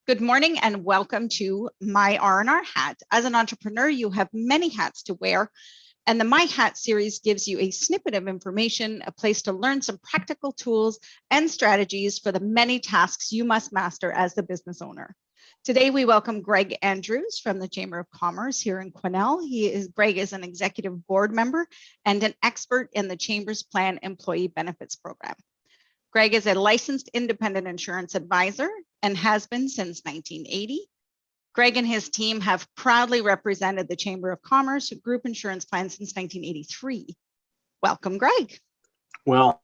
Good morning and welcome to My R&R Hat. As an entrepreneur, you have many hats to wear, and the My Hat series gives you a snippet of information, a place to learn some practical tools and strategies for the many tasks you must master as the business owner. Today, we welcome Greg Andrews from the Chamber of Commerce here in Quesnel. Greg is an executive board member and an expert in the Chamber's Plan Employee Benefits Program. Greg is a licensed independent insurance advisor and has been since 1980. Greg and his team have proudly represented the Chamber of Commerce group insurance plan since 1983. Welcome, Greg. Well,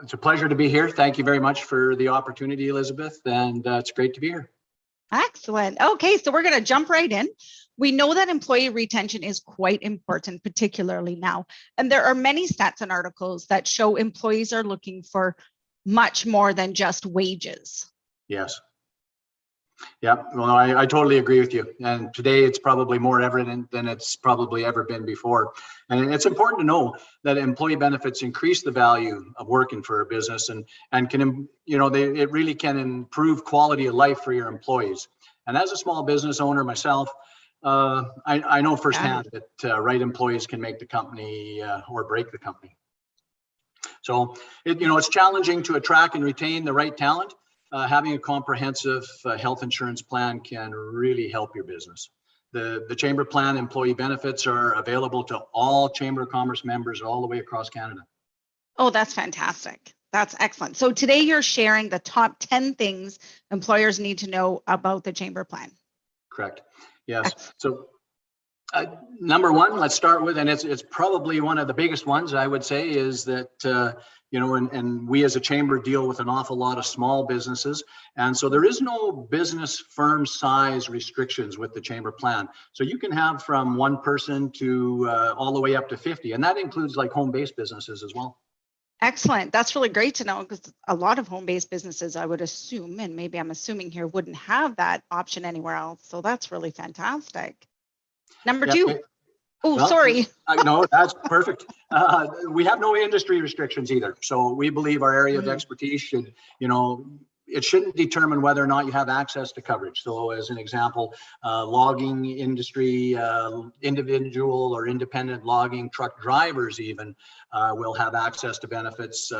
it's a pleasure to be here. Thank you very much for the opportunity, Elizabeth, and it's great to be here. Excellent. Okay, so we're going to jump right in. We know that employee retention is quite important, particularly now. And there are many stats and articles that show employees are looking for much more than just wages. Yes. Yeah, well, I totally agree with you. And today it's probably more evident than it's probably ever been before. And it's important to know that employee benefits increase the value of working for a business and can, it really can improve quality of life for your employees. And as a small business owner myself, I know firsthand that right employees can make the company or break the company. So, it's challenging to attract and retain the right talent. Having a comprehensive health insurance plan can really help your business. The Chamber Plan employee benefits are available to all Chamber of Commerce members all the way across Canada. Oh, that's fantastic. That's excellent. So today you're sharing the top 10 things employers need to know about the Chamber Plan. Correct. Yes. Excellent. So number one, let's start with, and it's probably one of the biggest ones, I would say, is that, and we as a chamber deal with an awful lot of small businesses. And so there is no business firm size restrictions with the Chamber Plan. So you can have from one person to all the way up to 50. And that includes like home-based businesses as well. Excellent. That's really great to know, because a lot of home-based businesses, I would assume, and maybe I'm assuming here, wouldn't have that option anywhere else. So that's really fantastic. Number two. Sorry. No, that's perfect. We have no industry restrictions either. So we believe our area of expertise should, it shouldn't determine whether or not you have access to coverage. So as an example, logging industry, individual or independent logging truck drivers even will have access to benefits,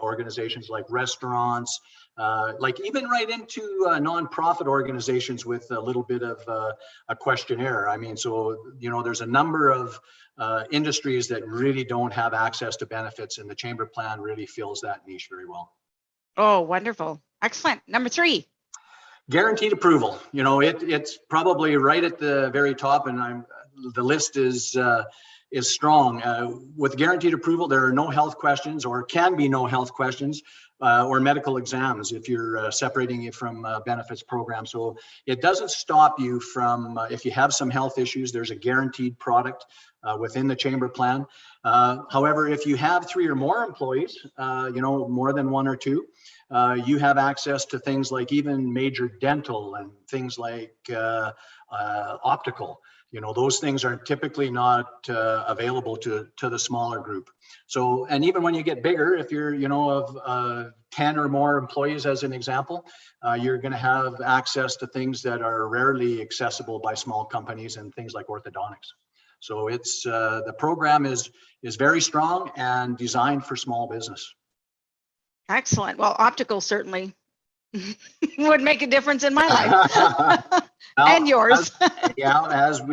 organizations like restaurants, like even right into nonprofit organizations with a little bit of a questionnaire. I mean, so, there's a number of industries that really don't have access to benefits, and the Chamber Plan really fills that niche very well. Oh, wonderful. Excellent. Number three. Guaranteed approval. It's probably right at the very top, and the list is strong. With guaranteed approval, there are no health questions, or can be no health questions, or medical exams if you're separating it from benefits program. So it doesn't stop you from, if you have some health issues, there's a guaranteed product within the Chamber Plan. However, if you have 3 or more employees, more than 1 or 2, you have access to things like even major dental and things like optical. Those things are typically not available to the smaller group. So, and even when you get bigger, if you're, of 10 or more employees, as an example, you're going to have access to things that are rarely accessible by small companies, and things like orthodontics. So it's the program is very strong and designed for small business. Excellent. Well, optical certainly would make a difference in my life. And yours. As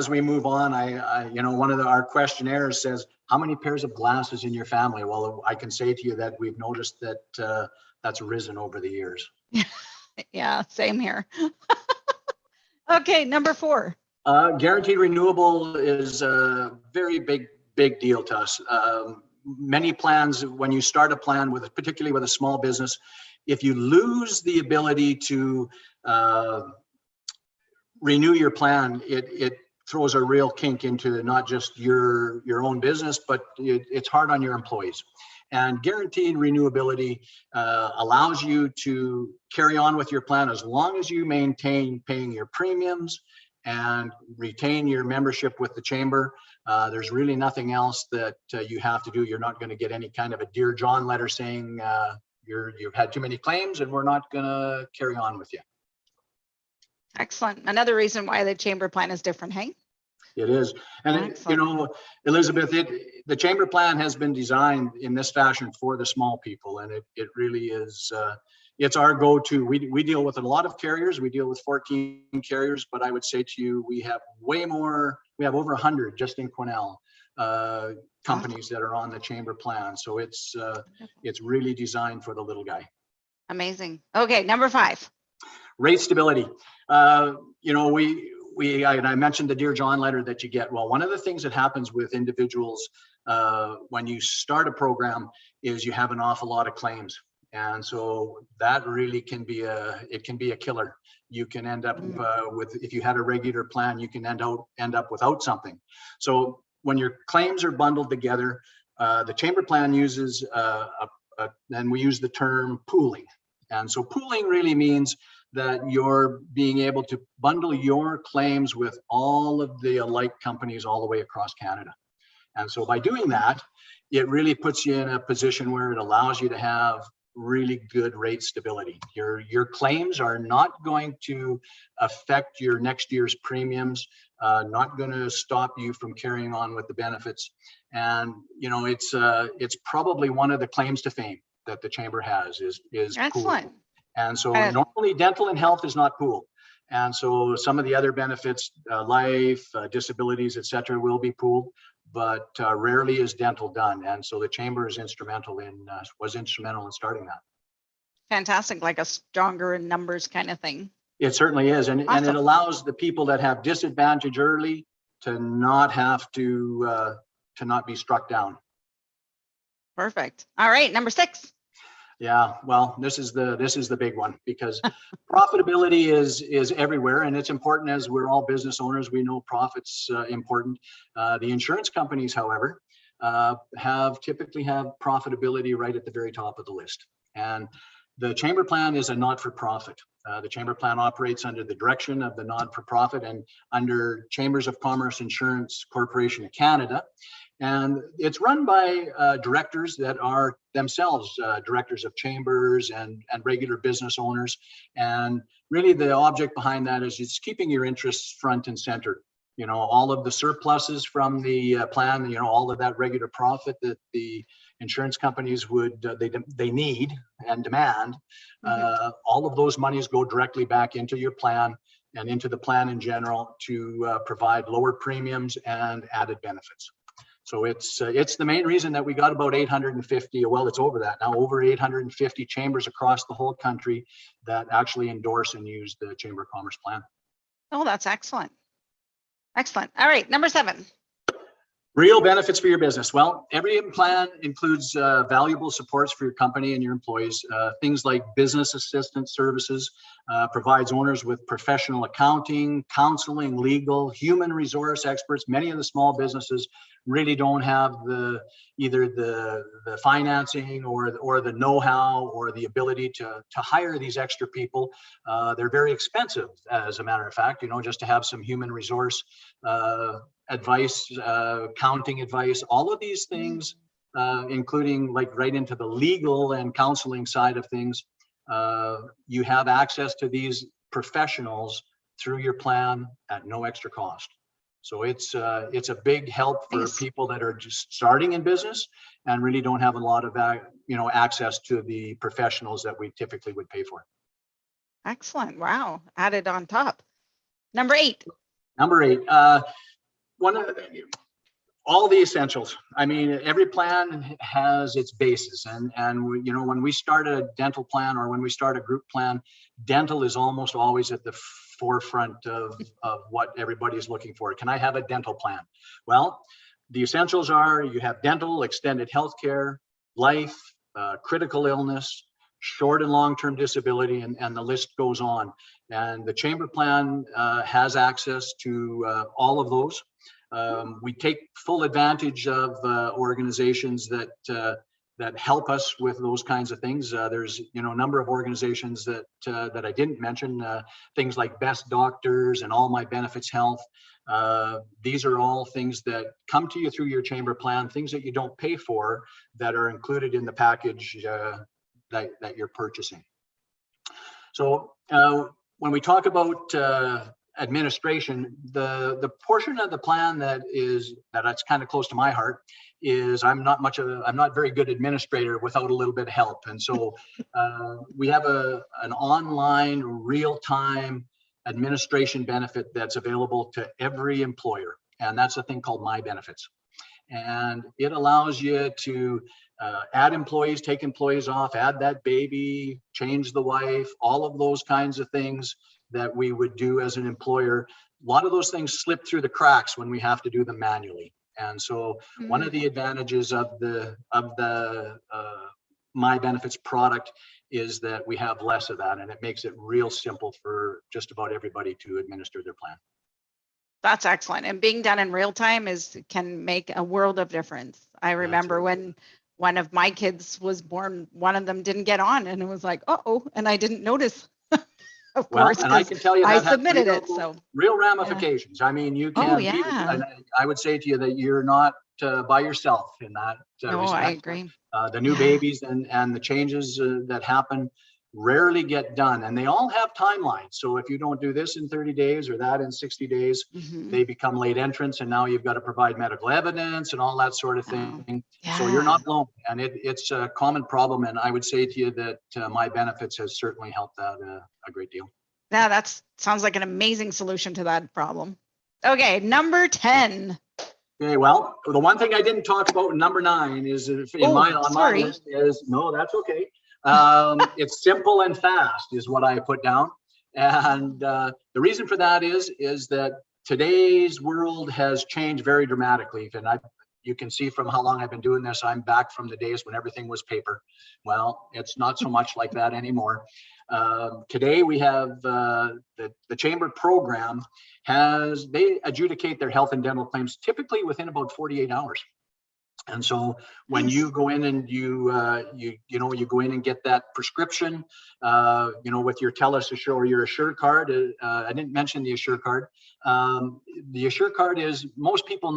we move on, one of our questionnaires says, how many pairs of glasses in your family? Well, I can say to you that we've noticed that that's risen over the years. Yeah, same here. Okay, number 4. Guaranteed renewable is a very big deal to us. Many plans, when you start a plan particularly with a small business, if you lose the ability to renew your plan, it throws a real kink into not just your own business, but it's hard on your employees. And guaranteed renewability allows you to carry on with your plan as long as you maintain paying your premiums and retain your membership with the Chamber. There's really nothing else that you have to do. You're not going to get any kind of a Dear John letter saying you've had too many claims and we're not going to carry on with you. Excellent. Another reason why the chamber plan is different, hey? It is. And, Elizabeth, the chamber plan has been designed in this fashion for the small people. And it really is, it's our go-to. We deal with a lot of carriers. We deal with 14 carriers, but I would say to you, we have way more. We have over 100 just in Quesnel companies that are on the chamber plan. So it's really designed for the little guy. Amazing. Okay, number 5. Rate stability. I mentioned the Dear John letter that you get. Well, one of the things that happens with individuals when you start a program is you have an awful lot of claims. And so that really can be a killer. You can end up with, if you had a regular plan, you can end up without something. So when your claims are bundled together, the chamber plan uses, then we use the term pooling. And so pooling really means that you're being able to bundle your claims with all of the alike companies all the way across Canada. And so by doing that, it really puts you in a position where it allows you to have really good rate stability. Your claims are not going to affect your next year's premiums, not going to stop you from carrying on with the benefits. And it's probably one of the claims to fame that the chamber has is excellent. Pool. And so normally dental and health is not pooled. And so some of the other benefits, life, disabilities, et cetera, will be pooled, but rarely is dental done. And so the chamber is was instrumental in starting that. Fantastic, like a stronger in numbers kind of thing. It certainly is. And it allows the people that have disadvantage early to not have to not be struck down. Perfect. All right, number 6. Yeah, well, this is the big one, because profitability is everywhere, and it's important. As we're all business owners, we know profit's important. The insurance companies, however, typically have profitability right at the very top of the list. And the chamber plan is a not-for-profit. The chamber plan operates under the direction of the not-for-profit and under Chambers of Commerce Insurance Corporation of Canada. And it's run by directors that are themselves directors of chambers and regular business owners. And really the object behind that is it's keeping your interests front and center. All of the surpluses from the plan, all of that regular profit that the insurance companies they need and demand, all of those monies go directly back into your plan and into the plan in general to provide lower premiums and added benefits. So it's the main reason that we got about 850, well, it's over that now, over 850 chambers across the whole country that actually endorse and use the Chamber of Commerce plan. Oh, that's excellent. Excellent. All right, number 7. Real benefits for your business. Well, every plan includes valuable supports for your company and your employees. Things like business assistance services, provides owners with professional accounting, counseling, legal, human resource experts. Many of the small businesses really don't have either the financing or the know-how or the ability to hire these extra people. They're very expensive, as a matter of fact, just to have some human resource advice, accounting advice, all of these things, including like right into the legal and counseling side of things. You have access to these professionals through your plan at no extra cost. So it's a big help for people that are just starting in business and really don't have a lot of access to the professionals that we typically would pay for. Excellent. Wow. Added on top. Number 8. All the essentials. I mean, every plan has its basis, and when we start a dental plan or when we start a group plan, dental is almost always at the forefront of what everybody is looking for. Can I have a dental plan? Well, the essentials are you have dental, extended health care, life, critical illness, short and long-term disability, and the list goes on. And the chamber plan has access to all of those. We take full advantage of organizations that help us with those kinds of things. There's a number of organizations that I didn't mention, things like Best Doctors and All My Benefits Health. These are all things that come to you through your chamber plan, things that you don't pay for that are included in the package that you're purchasing. So when we talk about administration, the portion of the plan that's kind of close to my heart is I'm not very good administrator without a little bit of help. And so we have an online real-time administration benefit that's available to every employer. And that's a thing called My Benefits. And it allows you to add employees, take employees off, add that baby, change the wife, all of those kinds of things that we would do as an employer. A lot of those things slip through the cracks when we have to do them manually. And so one of the advantages of the My Benefits product is that we have less of that, and it makes it real simple for just about everybody to administer their plan. That's excellent. And being done in real time can make a world of difference. I remember when one of my kids was born, one of them didn't get on, and it was like, uh-oh, and I didn't notice. Of course, and I can tell you that I submitted it. So real ramifications. I mean, you can. I would say to you that you're not by yourself in that respect. I agree. The new babies and the changes that happen rarely get done, and they all have timelines. So if you don't do this in 30 days or that in 60 days, they become late entrants, and now you've got to provide medical evidence and all that sort of thing. So you're not alone, and it's a common problem. And I would say to you that My Benefits has certainly helped that a great deal. Yeah, that sounds like an amazing solution to that problem. Okay, number 10. Okay, well, the one thing I didn't talk about in number 9 is on my list is, no, that's okay. It's simple and fast is what I put down. And the reason for that is that today's world has changed very dramatically. And you can see from how long I've been doing this, I'm back from the days when everything was paper. Well, it's not so much like that anymore. Today we have the chamber program they adjudicate their health and dental claims typically within about 48 hours. And so when you go in and you go in and get that prescription, with your TELUS Assure or your Assure card, I didn't mention the Assure card. The Assure card is, most people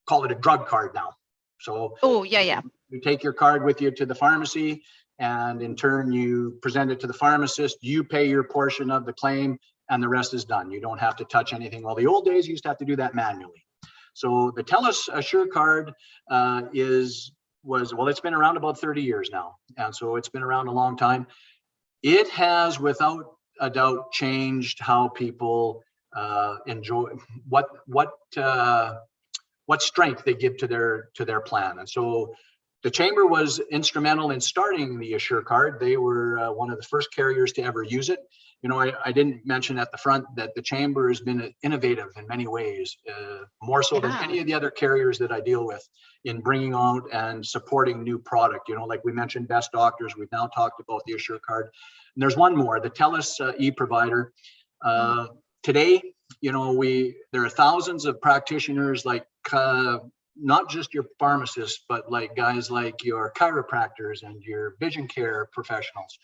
call it a drug card now. So you take your card with you to the pharmacy, and in turn you present it to the pharmacist. You pay your portion of the claim, and the rest is done. You don't have to touch anything. Well, the old days you used to have to do that manually. So the TELUS Assure card it's been around about 30 years now. And so it's been around a long time. It has, without a doubt, changed how people enjoy what strength they give to their plan. And so the chamber was instrumental in starting the Assure card. They were one of the first carriers to ever use it. I didn't mention at the front that the chamber has been innovative in many ways, more so than any of the other carriers that I deal with, in bringing out and supporting new product. Like we mentioned, Best Doctors. We've now talked about the Assure card. And there's one more, the TELUS e-provider. Today, there are thousands of practitioners, like not just your pharmacists, but like guys like your chiropractors and your vision care professionals.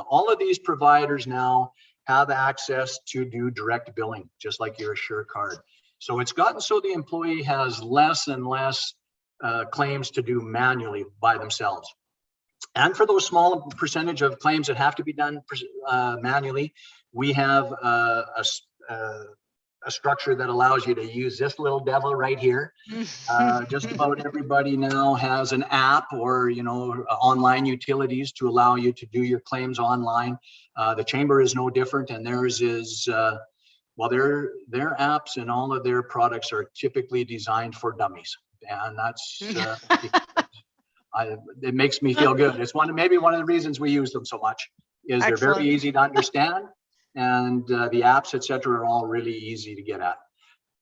All of these providers now have access to do direct billing, just like your Assure card. So it's gotten so the employee has less and less claims to do manually by themselves. And for those small percentage of claims that have to be done manually, we have a structure that allows you to use this little devil right here. Just about everybody now has an app or online utilities to allow you to do your claims online. The chamber is no different, and theirs is their apps and all of their products are typically designed for dummies, and that's it makes me feel good. It's maybe one of the reasons we use them so much is they're very easy to understand. And the apps, et cetera, are all really easy to get at.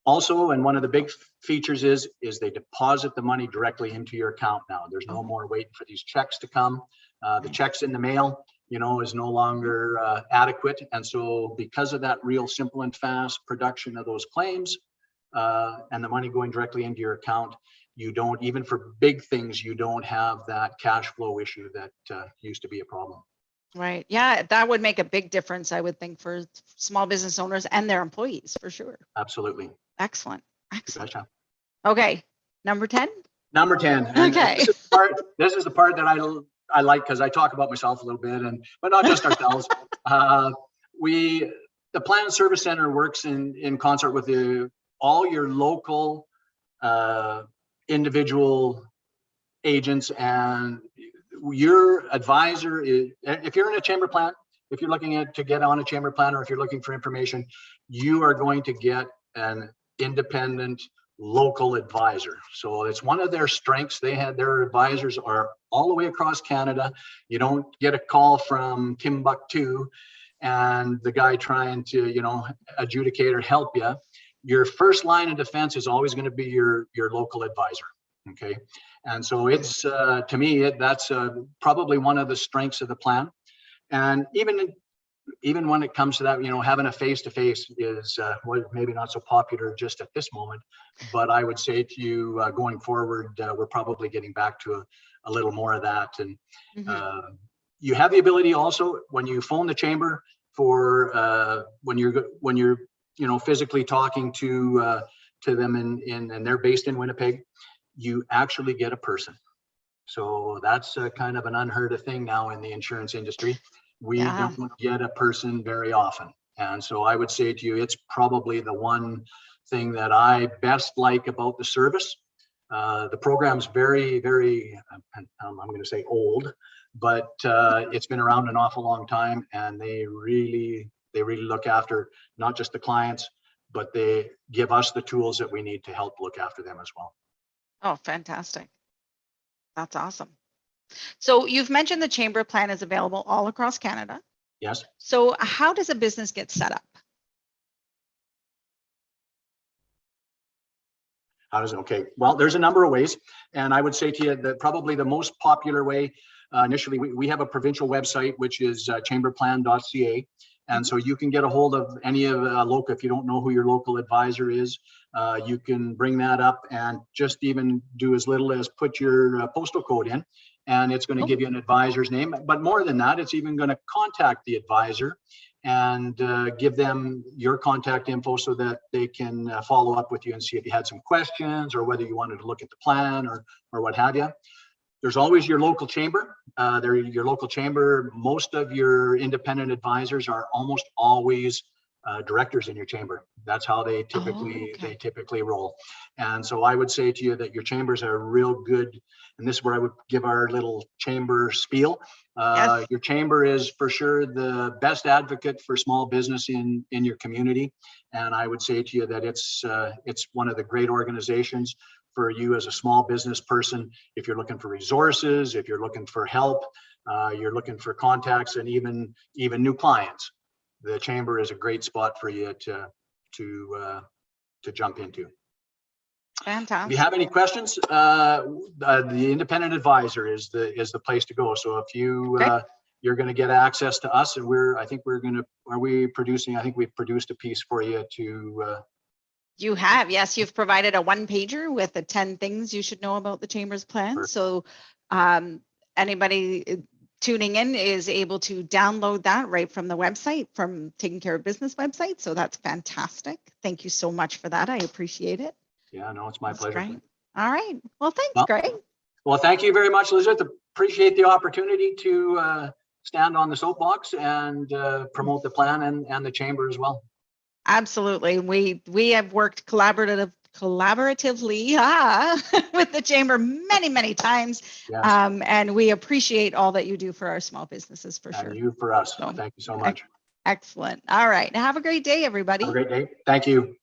Also, and one of the big features is they deposit the money directly into your account now. There's no more waiting for these checks to come. The checks in the mail, is no longer adequate. And so because of that real simple and fast production of those claims and the money going directly into your account, you don't, even for big things, you don't have that cash flow issue that used to be a problem. Right. Yeah, that would make a big difference, I would think, for small business owners and their employees, for sure. Absolutely. Excellent. Okay. Number 10? Number 10. Okay. This is the part that I like, because I talk about myself a little bit, but not just ourselves. the Plan and Service Center works in concert with all your local individual agents, and your advisor is, if you're in a chamber plan, if you're looking to get on a chamber plan, or if you're looking for information, you are going to get an independent local advisor. So it's one of their strengths. Their advisors are all the way across Canada. You don't get a call from Timbuktu and the guy trying to, adjudicate or help you. Your first line of defense is always going to be your local advisor. Okay. And so it's, to me, that's probably one of the strengths of the plan. And even when it comes to that, having a face-to-face is maybe not so popular just at this moment, but I would say to you, going forward, we're probably getting back to a little more of that. And you have the ability also, when you phone the chamber for when you're physically talking to them and they're based in Winnipeg, you actually get a person. So that's kind of an unheard of thing now in the insurance industry. We don't get a person very often. And so I would say to you, it's probably the one thing that I best like about the service. The program's very, very, I'm going to say old, but it's been around an awful long time, and they really look after not just the clients, but they give us the tools that we need to help look after them as well. Oh, fantastic. That's awesome. So you've mentioned the chamber plan is available all across Canada. Yes. So how does a business get set up? Okay. Well, there's a number of ways. And I would say to you that probably the most popular way, initially, we have a provincial website, which is chamberplan.ca. And so you can get a hold of any of local, if you don't know who your local advisor is, you can bring that up and just even do as little as put your postal code in, and it's going to give you an advisor's name. But more than that, it's even going to contact the advisor and give them your contact info so that they can follow up with you and see if you had some questions or whether you wanted to look at the plan or what have you. There's always your local chamber. Your local chamber. Most of your independent advisors are almost always directors in your chamber. That's how they typically roll. And so I would say to you that your chambers are real good. And this is where I would give our little chamber spiel. Yes. Your chamber is for sure the best advocate for small business in your community. And I would say to you that it's one of the great organizations for you as a small business person. If you're looking for resources, if you're looking for help, you're looking for contacts, and even new clients, the chamber is a great spot for you to jump into. Fantastic. If you have any questions, the independent advisor is the place to go. So if you're going to get access to us, and we've produced a piece for you to. You have, yes, you've provided a one-pager with the 10 things you should know about the chamber's plan. Perfect. So anybody tuning in is able to download that right from the website, from Taking Care of Business website. So that's fantastic. Thank you so much for that. I appreciate it. Yeah, no, it's my pleasure. Great. All right. Well, thanks, Greg. Well, thank you very much, Elizabeth. Appreciate the opportunity to stand on the soapbox and promote the plan and the chamber as well. Absolutely. We have worked collaboratively with the chamber many times. Yes. And we appreciate all that you do for our small businesses for sure. And you for us. So, thank you so much. Excellent. All right. Have a great day, everybody. Have a great day. Thank you.